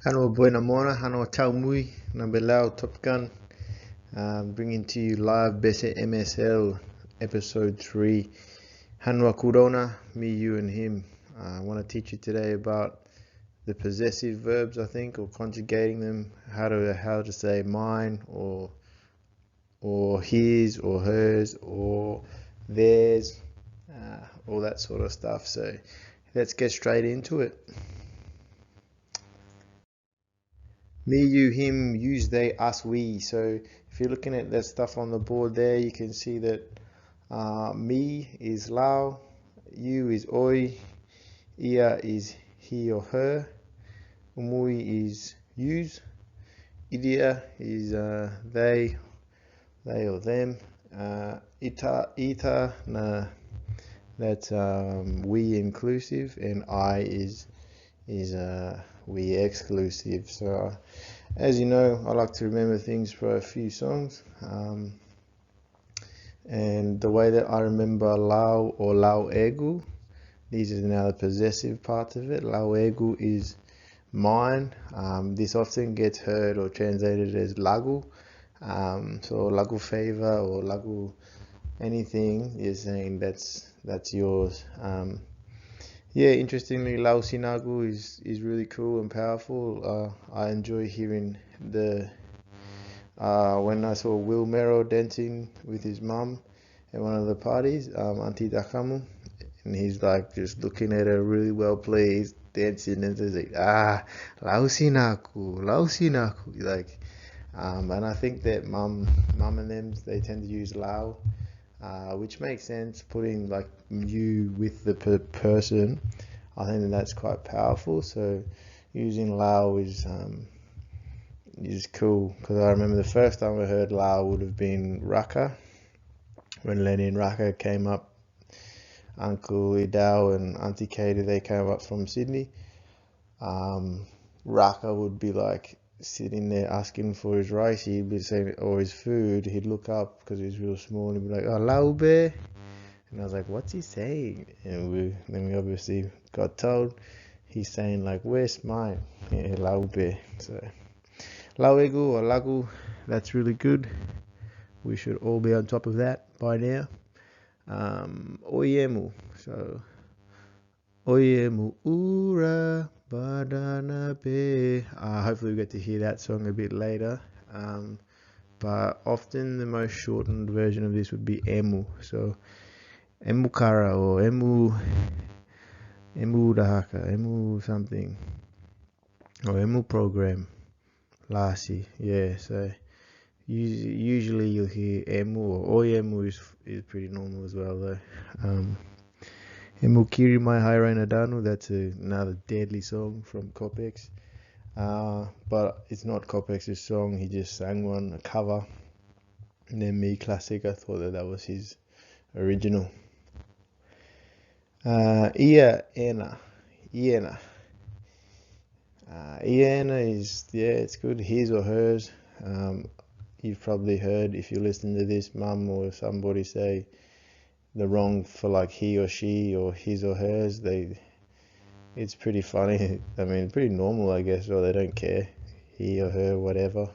Hanua Buena Mona, Hanua Taumui, number Lau Top Gun, bringing to you live BESE MSL episode 3. Hanua Kudouna, me, you, and him. I want to teach you today about the possessive verbs, I think, or conjugating them, how to say mine, or his, or hers, or theirs, all that sort of stuff. So let's get straight into it. Me, you, him, use, they, us, we. So if you're looking at that stuff on the board there, you can see that me is Lau, you is Oi, Ia is he or her, Umui is use, Idia is they or them, ita, that's we inclusive, and I is we exclusive. So as you know, I like to remember things for a few songs, and the way that I remember Lau or Lau Egu, this is now the possessive part of it. Lau Egu is mine. This often gets heard or translated as Lagu. So Lagu favor or Lagu anything is saying that's yours. Yeah, interestingly, Lau Sinagu is really cool and powerful. I enjoy hearing when I saw Will Merrow dancing with his mum at one of the parties, Auntie Dakamu, and he's like just looking at her really well pleased, dancing, and he's like, Lau Sinaku, like, and I think that mum and them, they tend to use Lau. Which makes sense, putting like you with the person. I think that's quite powerful. So using Lau is cool, because I remember the first time I heard Lau would have been Raka, when Lenny and Raka came up. Uncle Idao and Auntie Katie, they came up from Sydney. Raka would be like sitting there asking for his rice, he'd be saying, or his food, he'd look up because he was real small and he'd be like, oh, Laube. And I was like, what's he saying? And then we obviously got told he's saying like, where's mine? Yeah, Laube. So Lauegu or Lagu, that's really good. We should all be on top of that by now. Oyemu. So Oyemu ura badana be. Hopefully we get to hear that song a bit later. But often the most shortened version of this would be Emu. So Emu Kara or Emu Dahaka, Emu something, or Emu program. Lasi, yeah. So usually you'll hear Emu or Oyemu is pretty normal as well though. Emu Kiri Mai Hairaina Danu, that's another deadly song from Kopex. But it's not Kopex's song, he just sang one, a cover. And then me, Classic, I thought that was his original. Ia Ena. Iena. Iena is, yeah, it's good, his or hers. You've probably heard, if you listen to this, mum or somebody say the wrong for like he or she or his or hers. It's pretty funny. I mean, pretty normal, I guess, or they don't care, he or her, whatever.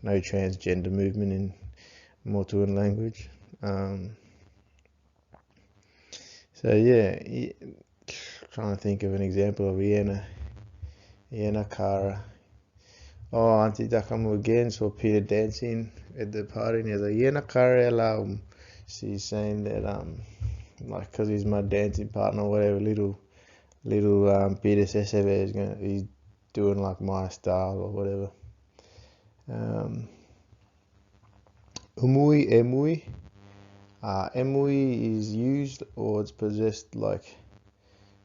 No transgender movement in Motuan language. So yeah, trying to think of an example of Iena Kara. Oh, Auntie Dakamu again saw Peter dancing at the party, and he's like, Iena Kara Elaum. She's saying that like, because he's my dancing partner or whatever, little Peter Seseve he's doing like my style or whatever. Umui Emui. Emui is used or it's possessed, like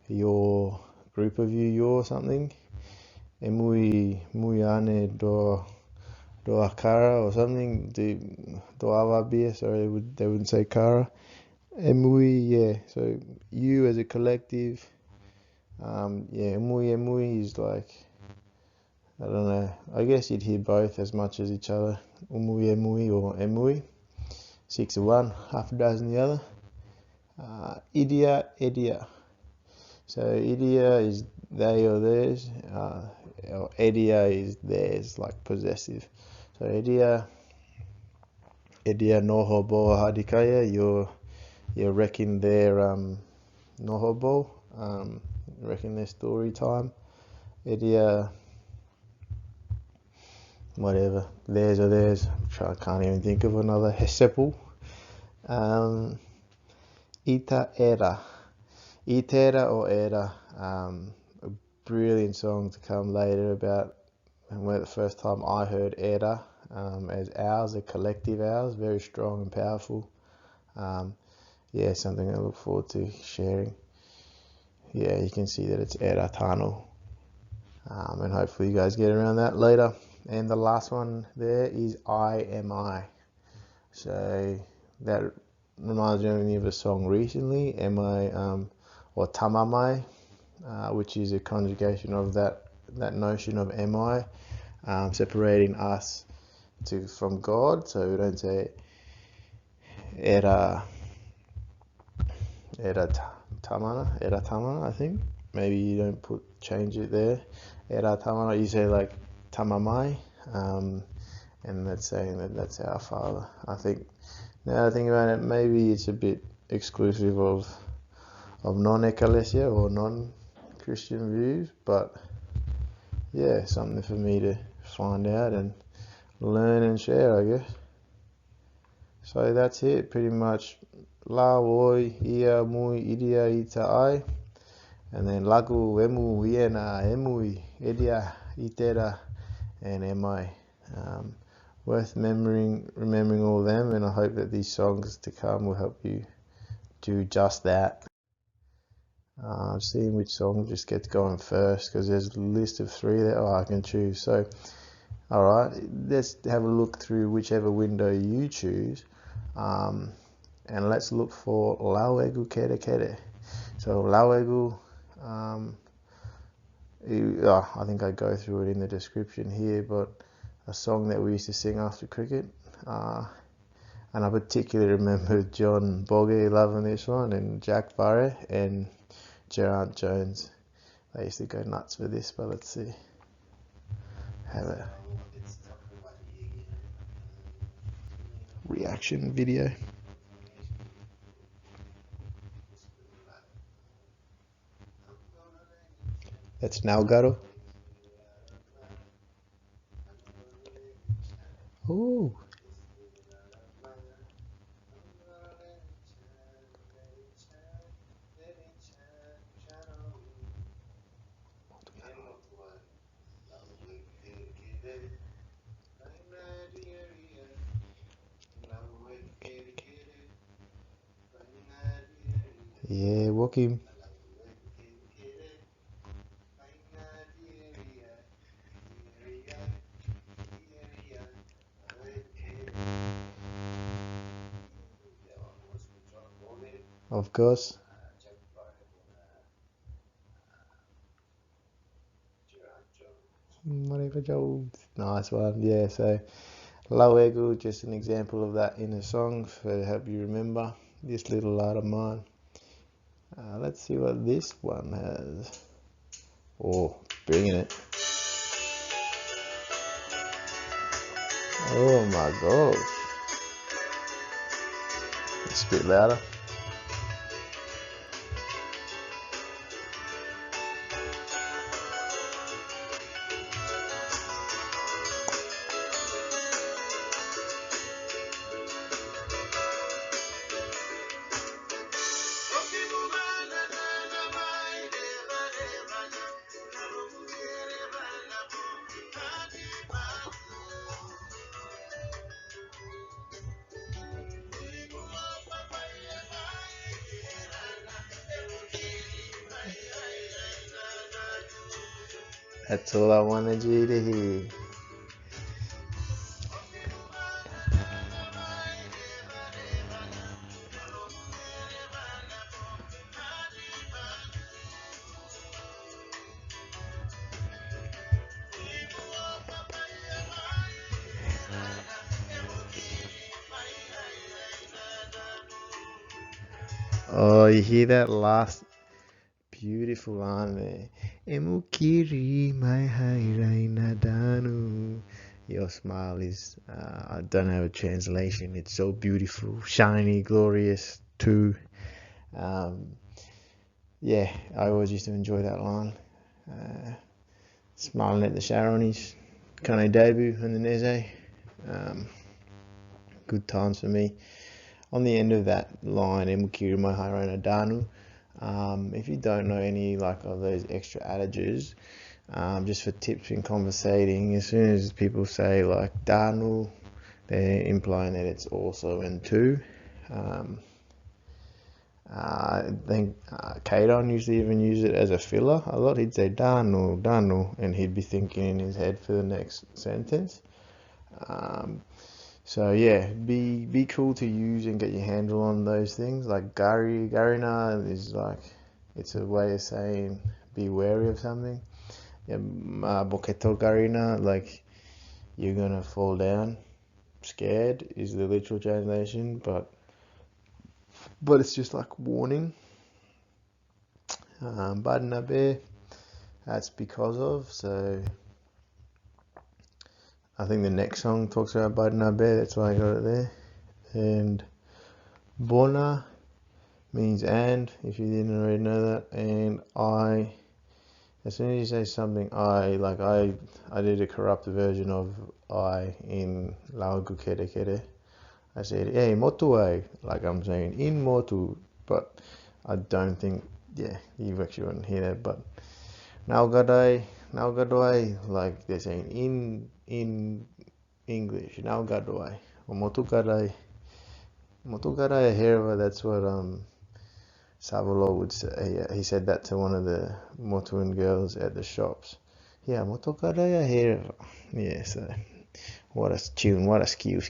your group of you, or something. Emui Muyane do Akara or something. Do Avabia, sorry, they wouldn't say Kara. Emui, yeah. So you as a collective. Yeah, Emui is like, I don't know, I guess you'd hear both as much as each other. Emui or Emui. 6 of one, half a dozen the other. Idia. So Idia is they or theirs. Or Edia is theirs, like possessive. So Edia noho boa hadikaya, you're wrecking their noho bo, wrecking their story time. Edia, whatever, theirs or theirs. I can't even think of another. Hesepu. Ita era. Itera or era. A brilliant song to come later about, and where the first time I heard era as ours, a collective ours, very strong and powerful. Yeah, something I look forward to sharing. Yeah, you can see that it's era tano. And hopefully you guys get around that later. And the last one there is I Am I. So that reminds me of a song recently, Am I, or Tamamai, which is a conjugation of that notion of am I, separating us from God. So we don't say era tamana, I think. Maybe you don't change it there. Era tamana, you say like tamamai, and that's saying that that's our Father. I think, now I think about it, maybe it's a bit exclusive of non-ecclesia or non-Christian views, but yeah, something for me to find out and learn and share, I guess. So that's it, pretty much. Lau Oi Ia Mui Idia Ita Ai, and then Lagu Emu Iena Emui Idia Itera and Emai. Worth remembering all of them, and I hope that these songs to come will help you do just that. Seeing which song just gets going first, because there's a list of 3 that I can choose. So, alright, let's have a look through whichever window you choose, and let's look for Lau Egu Kere Kere. So Lau Egu, I think I go through it in the description here, but a song that we used to sing after cricket, and I particularly remember John Bogie loving this one, and Jack Barre and Geraint Jones. They used to go nuts for this, but let's see. Have a reaction video. That's Nalgaro. Ooh. Yeah, walk him. Of course. Whatever Jones. Nice one. Yeah, so Lau Egu, just an example of that in a song to help you remember this little art of mine. Let's see what this one has. Oh, bringing it. Oh my gosh. It's a bit louder. That's all I wanted you to hear. Oh, you hear that last beautiful line there? Emukiri mai hairaina danu. Your smile is, I don't have a translation. It's so beautiful, shiny, glorious too. Yeah, I always used to enjoy that line. Smiling at the Sharonis, Kane debut and the Neze. Good times for me. On the end of that line, Emukiri mai hairaina danu. If you don't know any of those extra adages, just for tips in conversating, as soon as people say danu, they're implying that it's also in two. I think Kadon used to even use it as a filler a lot. He'd say danu, danu, and he'd be thinking in his head for the next sentence. So yeah, be cool to use and get your handle on those things. Like garina is it's a way of saying be wary of something. Yeah, boketo garina, you're gonna fall down. Scared is the literal translation, but it's just warning. Badnabe, that's because of. So I think the next song talks about Badnabe. That's why I got it there. And Bona means and, if you didn't already know that. And I, as soon as you say something I did a corrupt version of I in Lau Kere Kere. I said, hey, motu ai, I'm saying in motu, but I don't think, yeah, you actually wouldn't hear that. But now gadai, they're saying in English, now gadai, or motu gadai hereva. That's what Savolo would say. He said that to one of the Motuan girls at the shops. Yeah, motu gadai hereva. Yeah, so what a tune, what a skew.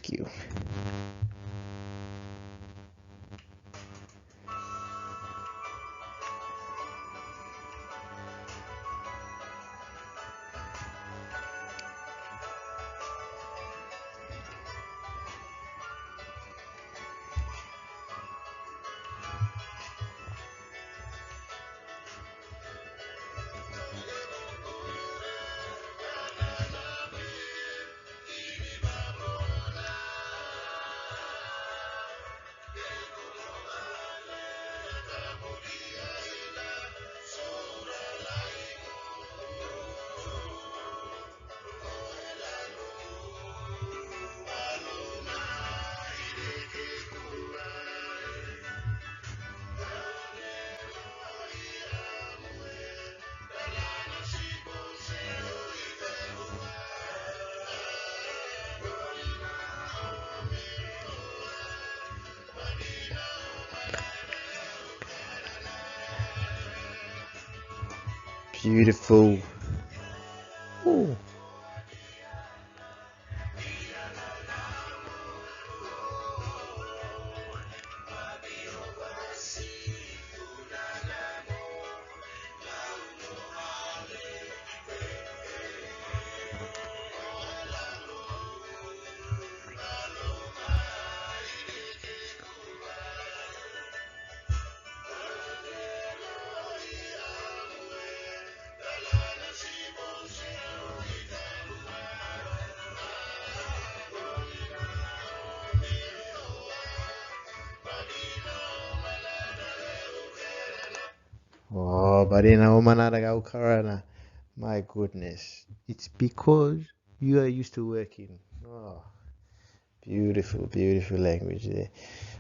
Beautiful. Ooh. Oh, Barina Omanara Karana. My goodness. It's because you are used to working. Oh, beautiful language there.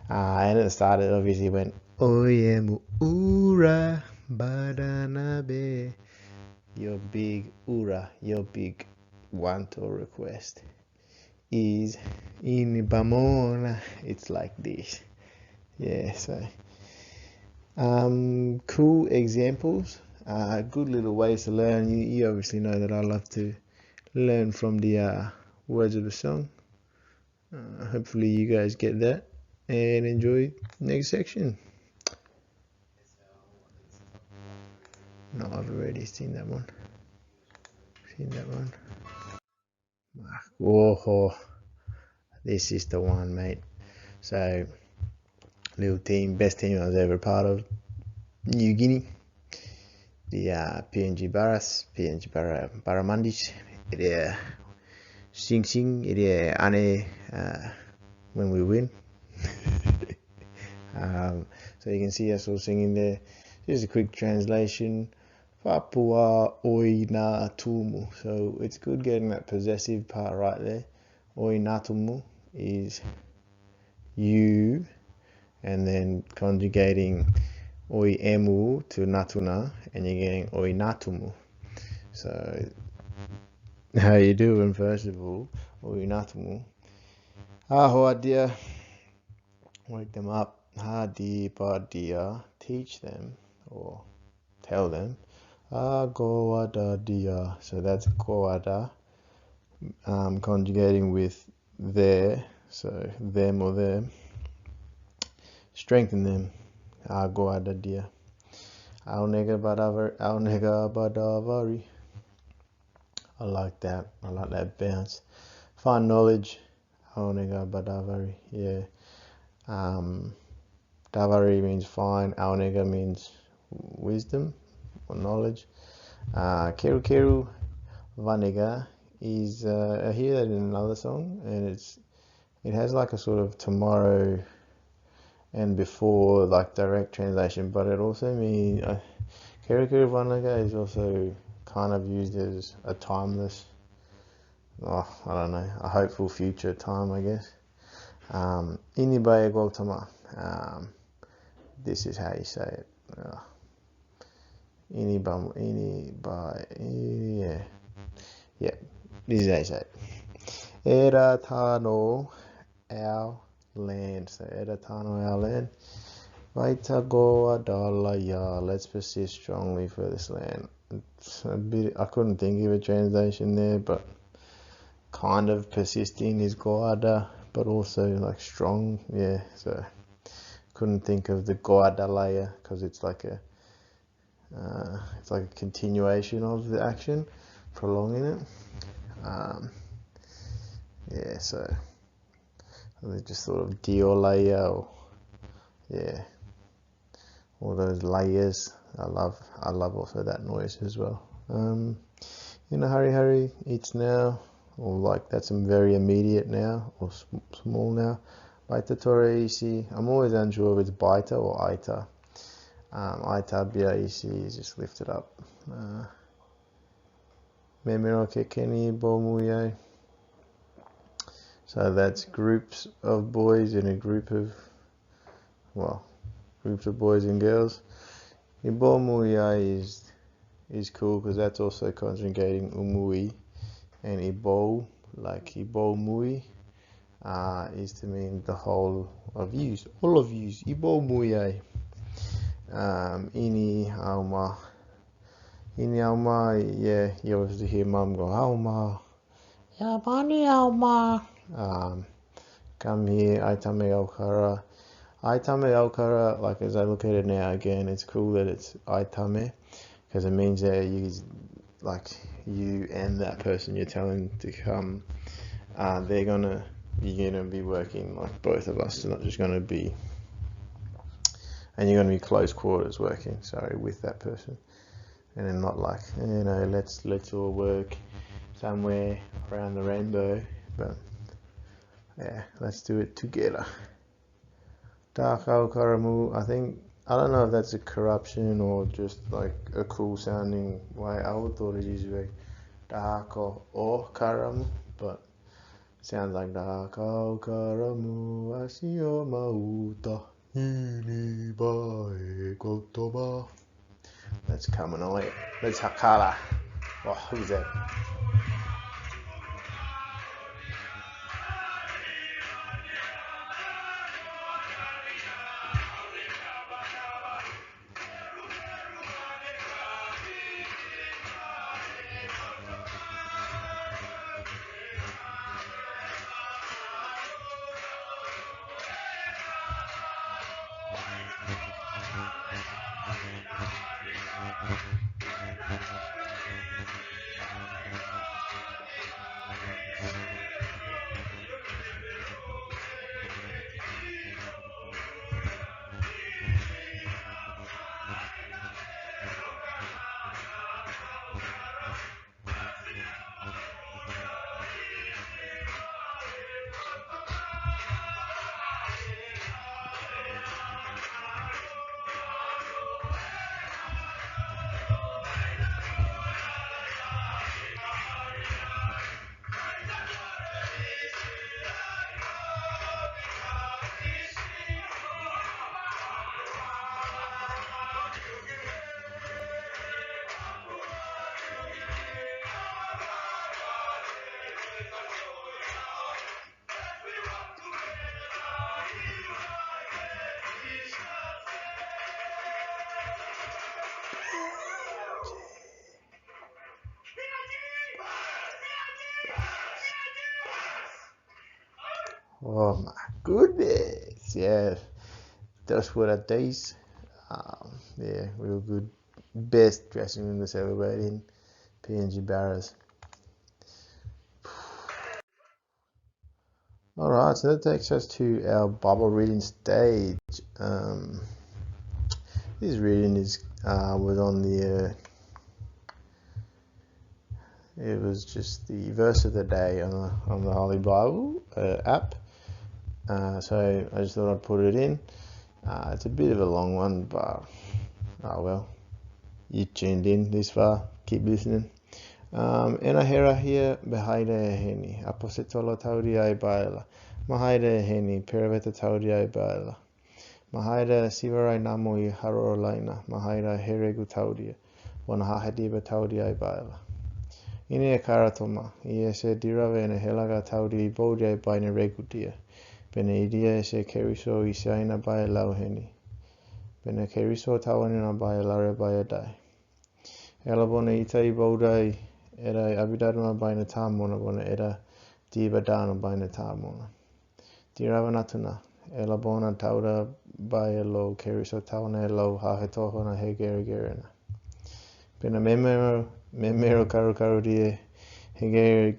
And at the start it obviously went Oyemu Ura Badanabe. Your big Ura, your big want or request is in Bamona. It's like this. Yeah, so cool examples, good little ways to learn. You obviously know that I love to learn from the words of the song. Hopefully you guys get that and enjoy next section. No, I've already seen that one. Whoa, this is the one, mate. So, little team, best team I was ever part of, New Guinea. dia PNG Baras, PNG Baramandis, dia Sing Sing, dia Ane when we win. So you can see us all singing there. Just a quick translation. Papua Oi Na Tumu. So it's good getting that possessive part right there. Oi Na Tumu is you, and then conjugating Oi Emu to Natuna, and you're getting Oi Natumu. So how you doing, first of all? Oi Natumu. Ahoa dia. Wake them up. Ha di ba dia. Teach them or tell them. Goada dia. So that's goada. Conjugating with their. So them or them. Strengthen them. Goada dia. Au nega badavari. I like that. I like that bounce. Find knowledge. Au nega badavari. Yeah. Davari means fine. Au nega means wisdom or knowledge. Keru Keru Vanega is I hear that in another song, and it has like a sort of tomorrow and before like direct translation, but it also means Keru Keru Vanega is also kind of used as a timeless, I don't know, a hopeful future time, I guess. Inibae Gautama. This is how you say it. Yeah, this is how you say it. Era Tano, our land. So Era Tano, our land. Vaita Goa Dalaya. Let's persist strongly for this land. It's a bit, I couldn't think of a translation there, but kind of persisting is Goada, but also like strong. Yeah, so couldn't think of the Goadalaya because it's like a continuation of the action, prolonging it. Yeah, so they just thought of Diolaya, or yeah, all those layers. I love also that noise as well. In a hurry, it's now, or like that's very immediate now, or small now. Baita Tore Isi. I'm always unsure if it's Baita or Aita. Aita Bia Isi is just lifted up. Memero Kekeni Bomuye. So that's groups of boys in a groups of boys and girls. Ibomuya is cool because that's also conjugating umui, and ibo, like ibomui, is to mean the whole of yous, all of yous. Ibomuya. Ini auma, yeah, you obviously hear mum go auma, yeah, bani auma. Come here, Aitame Aukara. Aitame Aukara, like as I look at it now again, it's cool that it's Aitame, because it means that you and that person you're telling to come, you're gonna be working like both of us. It's not just gonna be, and you're gonna be close quarters working, with that person, and then not like, let's all work somewhere around the rainbow, but yeah, let's do it together. Dakau Karamu, I don't know if that's a corruption or just like a cool sounding way. I would thought it is like Dakau or Karamu, but it sounds like Dakau Karamu Asio Mauta Ili Bae Kotoba. Let's come on away. Let's Hakala. Oh, who's that? Oh my goodness. Yeah, that's what I taste. Yeah, real good. Best dressing room to celebrate in PNG Barras. Alright, so that takes us to our Bible reading stage. This reading was on the it was just the verse of the day on the Holy Bible app. So I just thought I'd put it in. It's a bit of a long one, but oh well. You tuned in this far. Keep listening. Ena hera hia behaide e heni. Aposetola tauri ai baila. Mahaide e heni. Peraveta tauri ai baila. Mahaida sivarai namo I haroro laina. Mahaida heregu taudia. Wana hahadiba taudi ai baila. Ine e karatoma. I se dirave ene helaga taudi I baudia I baina regudia. Bene idia se keriso I saina bai lau heni. Bene keriso tawanina bai lare bai dai. Ela bona ita I baudai era abidaduma baina tamona bona era diba dana baina tamona. Dirava natuna. Ela bona tauda bai lo keriso tawana lo hahe toho na he gere gerena. Pena memero karu dia he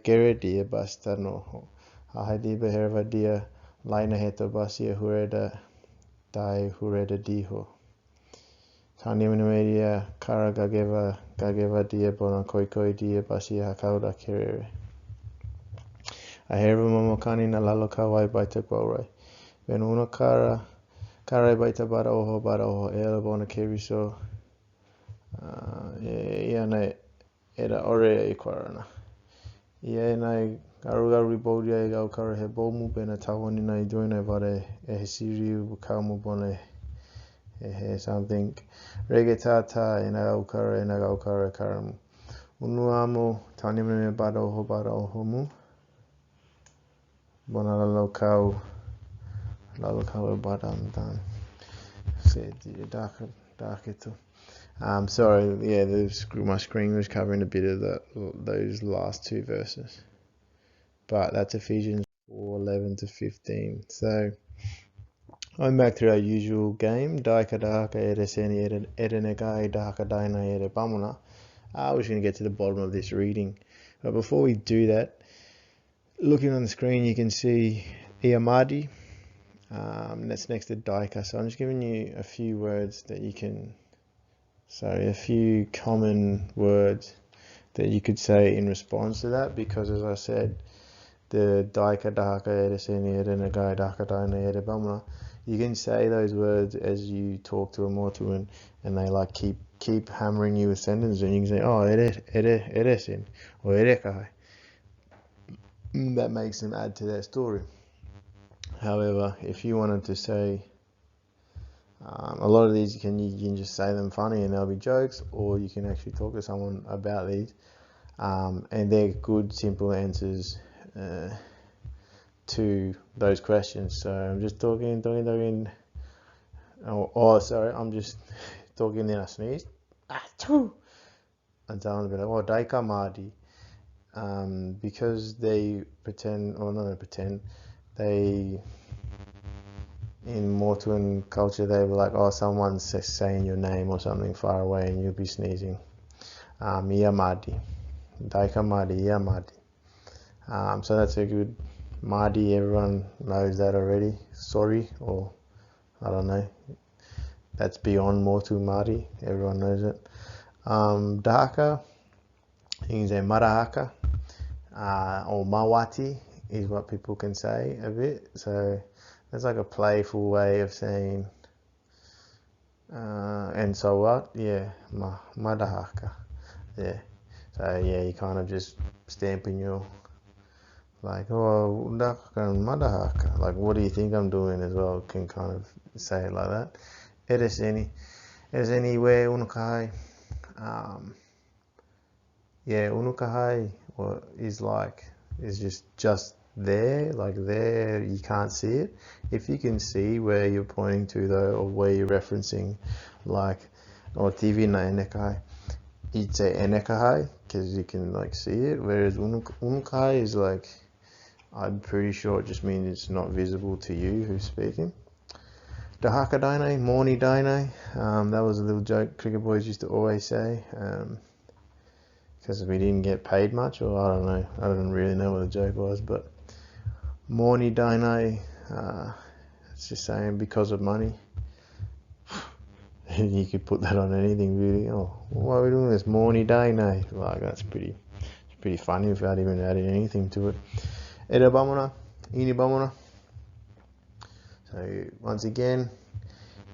gere dia basta noho. Hahe diba herva dia laina heto basia hureda dai hureda diho. Tani media kara gageva dia bona koi dia basia hakauda kerere. A herva momokani na lalo kawai baita gwarai. Ben una kara baita bara oho ela bona keriso ia nei era ore I kwarana. Ia nei garu bodia I gau kara he bomu bena tawani nei doina vare he siriu kaumu bona he something regetata ina gau kara karamu. Unuamo tani me bara oho mu. Bona lalo kau badam dan. Said dark it. Sorry, yeah, my screen was covering a bit of those last two verses. But that's Ephesians 4:11 to 15. So I'm back to our usual game. Daika daka ereseni erenegai daka daina ere bamuna. We're just going to get to the bottom of this reading. But before we do that, looking on the screen, you can see Iamadi. That's next to Daika. So I'm just giving you a few words that you can... a few common words that you could say in response to that, because as I said, the Daika Daka Edeseni Edenagai Daka Daina Edebamna, you can say those words as you talk to a Motuan and they like keep hammering you with sentences, and you can say, oh, Edesin or Edekai. That makes them add to their story. However, if you wanted to say a lot of these you can just say them funny and they'll be jokes, or you can actually talk to someone about these, and they're good simple answers to those questions. So I'm just talking. I'm just talking, then I sneezed. And someone's be like, Daika Madi. Because they in Motuan culture, they were like, someone's saying your name or something far away and you'll be sneezing. Iamadi. Daika Madi, Iamadi. So that's a good Madi. Everyone knows that already. Sorry, or I don't know. That's beyond Motu Madi. Everyone knows it. Daka, you can say Marahaka, or Mawati is what people can say a bit. So it's like a playful way of saying, and so what? Yeah, Madahaka. Yeah. So yeah, you kind of just stamping your, like, Madahaka. Like, what do you think I'm doing as well? Can kind of say it like that. Edeseni where Unukai. Yeah, Unukahai is just there, like there, you can't see it. If you can see where you're pointing to though, or where you're referencing, like, or TV na enekai, you'd say enekahai, because you can like see it, whereas Unukahai is like, I'm pretty sure it just means it's not visible to you who's speaking. Dahaka Daine, Morni Daine, that was a little joke cricket boys used to always say, because we didn't get paid much, or I don't know, I don't really know what the joke was, but Morni Daine, it's just saying because of money. You could put that on anything really. Oh, why are we doing this? Morni Daine. Like, that's pretty funny without even adding anything to it. Ere bamona, ini bamona. So once again,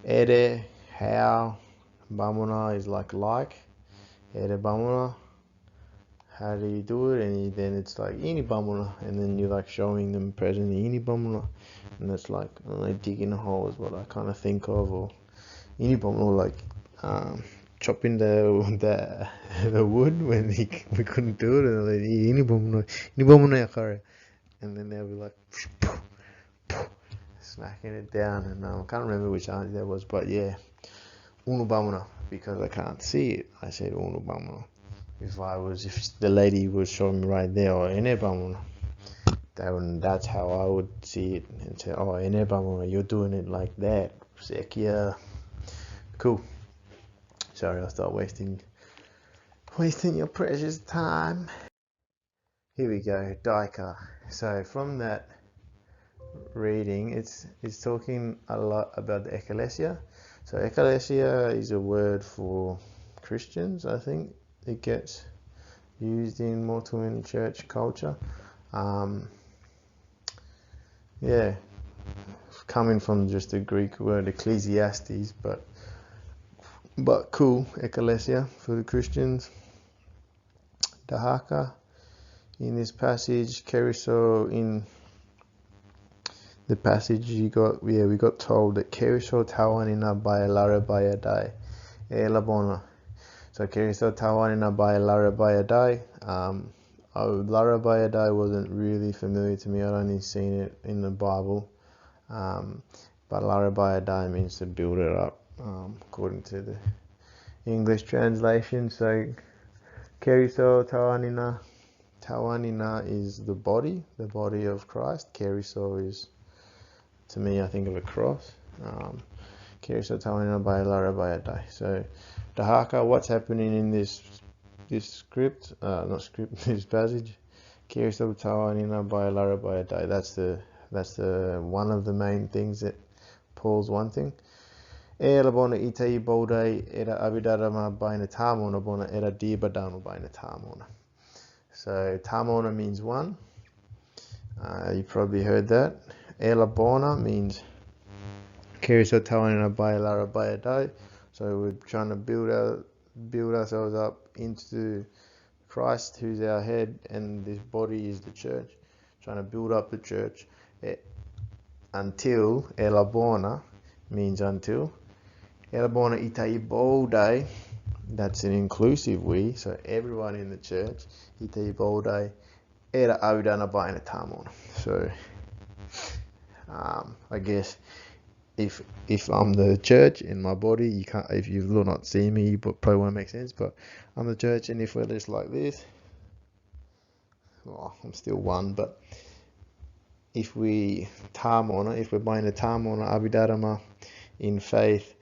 ere, how, bamona is like. Ere bamona, how do you do it? And then it's like ini bamona, and then you're like showing them present ini bamona, and that's like, I don't know, digging a hole is what I kind of think of, or ini bamona, like chopping the wood when we couldn't do it, and like ini bamona yakare, and then they'll be like smacking it down, and I can't remember which auntie that was, but yeah, unu bamona, because I can't see it, I said unu bamona. If the lady was showing me right there, or ene bamona, that's how I would see it, and say, oh, ene bamona, you're doing it like that, sekia. Cool. Sorry, I'll start wasting your precious time. Here we go, Daika. So from that reading, it's talking a lot about the ecclesia. So ecclesia is a word for Christians, I think. It gets used in Motuan church culture. Yeah, coming from just the Greek word ecclesiastes, but cool, ecclesia for the Christians. Dahaka in this passage, Keriso in the passage we got told that Keriso tawanina by Lara by Dai Elabona. So Keriso tawanina by Lara by Dai. Lara by Dai wasn't really familiar to me. I'd only seen it in the Bible. But Lara by Dai means to build it up, according to the English translation. So Keriso tawanina is the body of Christ. Keriso is, to me, I think of a cross. Keriso tawanina by Lara by Dai. So Dahaka, what's happening in this script? This passage. Keriso tawanina by Lara by Dai. That's the one of the main things that Paul's wanting. Era bona itai bodai era abidarama baina tamona bona era dibadano baina tamona. So tamona means one. You probably heard that. Ela bona means keriso tawana by lara by dai. So we're trying to build ourselves up into Christ, who's our head, and this body is the church. Trying to build up the church until ela bona means until. Elabona itai bodai, that's an inclusive we, so everyone in the church. Itai bodai era avidana baina tamon. So I guess if I'm the church in my body, you can't. If you will not see me, you probably won't make sense. But I'm the church, and if we're just like this, well, I'm still one. But if we tamona, if we're baina tamona avidarama in faith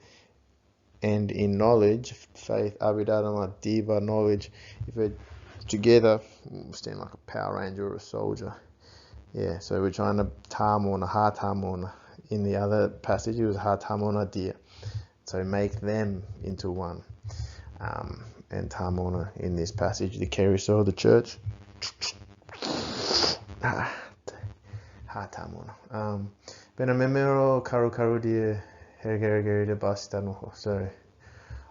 and in knowledge, faith, abhidharma, diva, knowledge, if we're together, we'll stand like a Power Ranger or a soldier. Yeah, so we're trying to tamona, ha tamona. In the other passage, it was ha tamona dia. So make them into one. And tamona in this passage, the keriso, the church. Ha tamona. Benamemero karu karu dia. So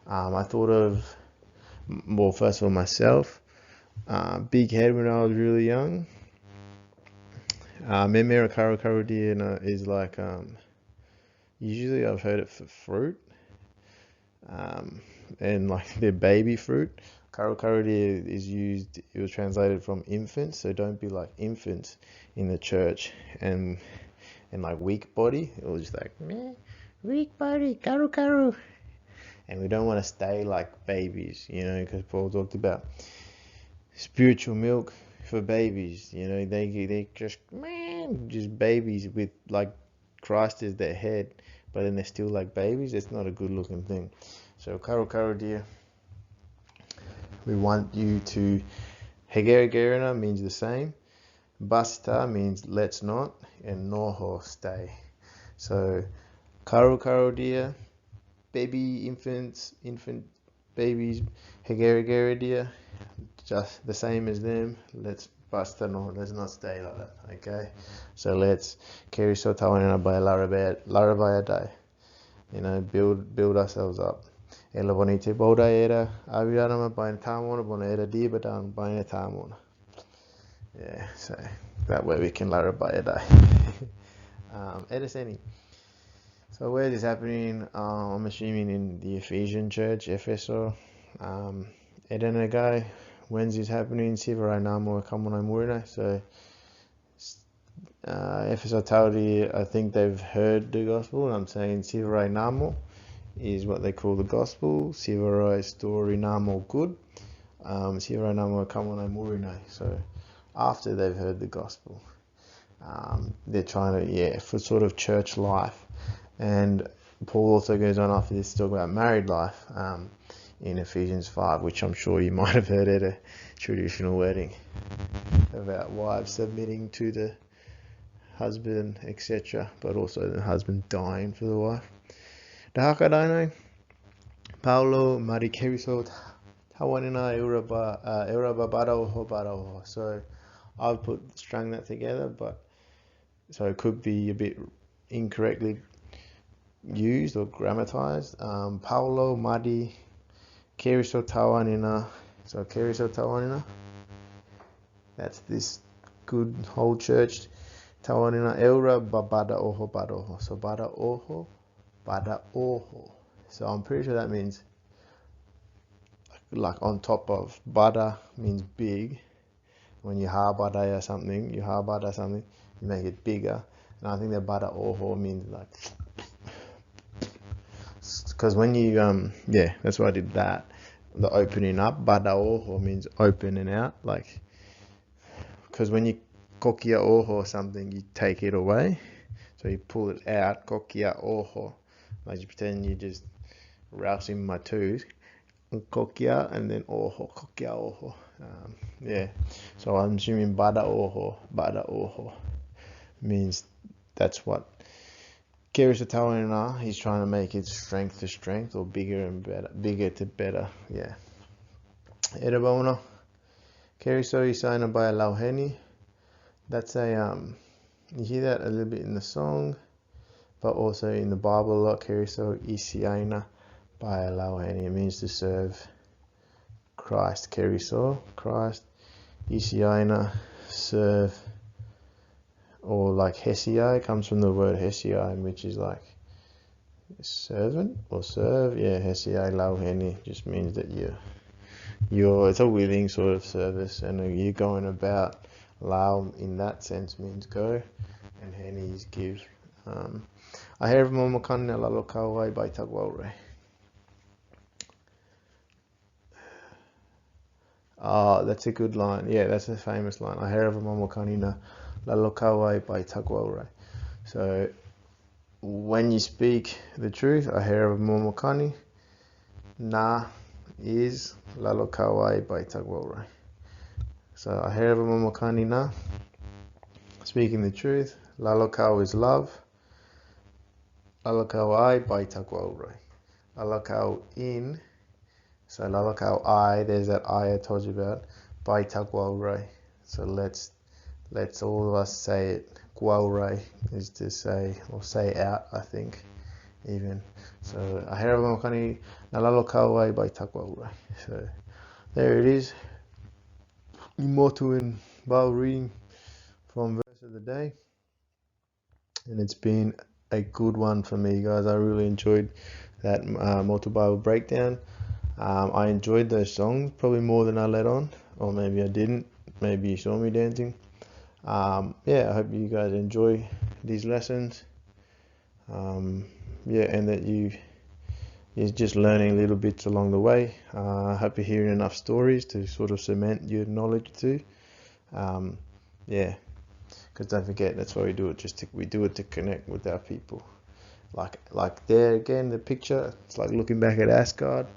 I thought of, well, first of all, myself, big head when I was really young. Memera karukarudia is like, usually I've heard it for fruit, and like the baby fruit. Karukarudia is used, it was translated from infants, so don't be like infants in the church and like weak body. It was just like, meh. Weak body, karu. And we don't want to stay like babies, because Paul talked about spiritual milk, for babies. You know, they just babies with like Christ as their head, but then they're still like babies. It's not a good looking thing. So karo karo dear, we want you to hegera gerina means the same, basta means let's not, and noho stay. So karo karo dear, infant babies, hegera gera dear, just the same as them. Let's basta no, let's not stay like that. Okay, so let's carry so tawanina by larabaya day. You know, build ourselves up. Ela bonite boda era aviarama by tamona bona era diba down by a tamona. Yeah, so that way we can larabaya day. Ediseni. So where is this happening? I'm assuming in the Ephesian church, Epheso. Edenagai, when's this happening? Sivarai Namo Kamonai Murina. So Epheso Tauri, I think they've heard the gospel, and I'm saying Sivarai Namo is what they call the gospel. Sivarai story Namo good. Sivarai Namo Kamonai Murina. So after they've heard the gospel, they're trying to, for sort of church life. And Paul also goes on after this to talk about married life in Ephesians 5, which I'm sure you might have heard at a traditional wedding, about wives submitting to the husband, etc., but also the husband dying for the wife. Dahakadaino, Paulo Marikeriso Tawanina Eurababaro. So I've strung that together, but so it could be a bit incorrectly used or grammatized. Paulo Madi Keriso Tawanina. So Keriso Tawanina, that's this good whole church. Tawanina Eura Babada Oho Badoho. So Bada Oho, Bada Oho. So I'm pretty sure that means like on top of. Bada means big. When you habada something, you make it bigger. And I think that Bada Oho means like, because when you that's why I did that. The opening up, Bada Oho means opening out, like, because when you kokia oho or something, you take it away, so you pull it out, kokia oho, like you pretend you just rousing my tooth, kokia, and then oho, kokia oho. So I'm assuming bada oho means that's what Keriso Tawanina, he's trying to make it strength to strength, or bigger to better. Yeah. Erebona. Keriso Isaina by Lauheni. That's you hear that a little bit in the song, but also in the Bible a lot. Keriso Isiaina by Lauheni. It means to serve Christ. Keriso, Christ. Isiaina, serve. Or like Hesiai, comes from the word Hesiai, which is like servant or serve. Yeah, Hesiai Lauheni just means that it's a willing sort of service, and you're going about. Lau in that sense means go, and Heni is give. I hear Momokan Lalo Kawai by Tagwalre. That's a good line. Yeah, that's a famous line. I hear of Momokanina Lalo Kawai by Tagwalre. So when you speak the truth, I hear of Momokani na is Lalo Kawai by Tagwalre. So I hear of Momokani na, speaking the truth. Lalo Kaw is love. Lalo Kawai by Tagwalre. Lalo Kaw in. So Lalo Kaw I, there's that I told you about, by Tagwalre. So let's all of us say it. Gwalre is to say, or say out, I think, even. So I hear of Momokani na Lalo Kawai by Tagwalre. So there it is. Motu and Bible reading from verse of the day, and it's been a good one for me, guys. I really enjoyed that Motu Bible breakdown. I enjoyed those songs probably more than I let on, or maybe I didn't. Maybe you saw me dancing. I hope you guys enjoy these lessons. And that you're just learning little bits along the way. I hope you're hearing enough stories to sort of cement your knowledge too. Yeah, because don't forget, that's why we do it. We do it to connect with our people. Like there again, the picture. It's like looking back at Asgard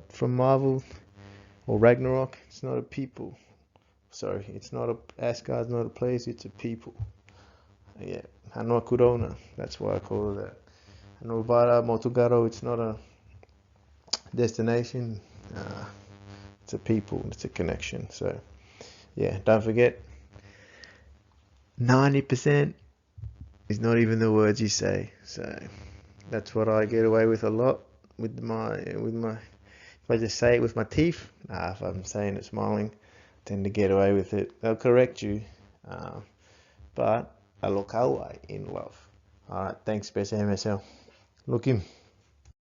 from Marvel or Ragnarok. It's not a people. Sorry, it's not a Asgard's not a place. It's a people. Yeah, Hanua Kudouna. That's why I call it that. Hanua Motogaro. It's not a destination. It's a people. It's a connection. So yeah, don't forget. 90% is not even the words you say. So that's what I get away with a lot with my. If I just say it with my teeth, if I'm saying it smiling, I tend to get away with it. They'll correct you, but I look away in love. All right, thanks, BESE MSL. Look him.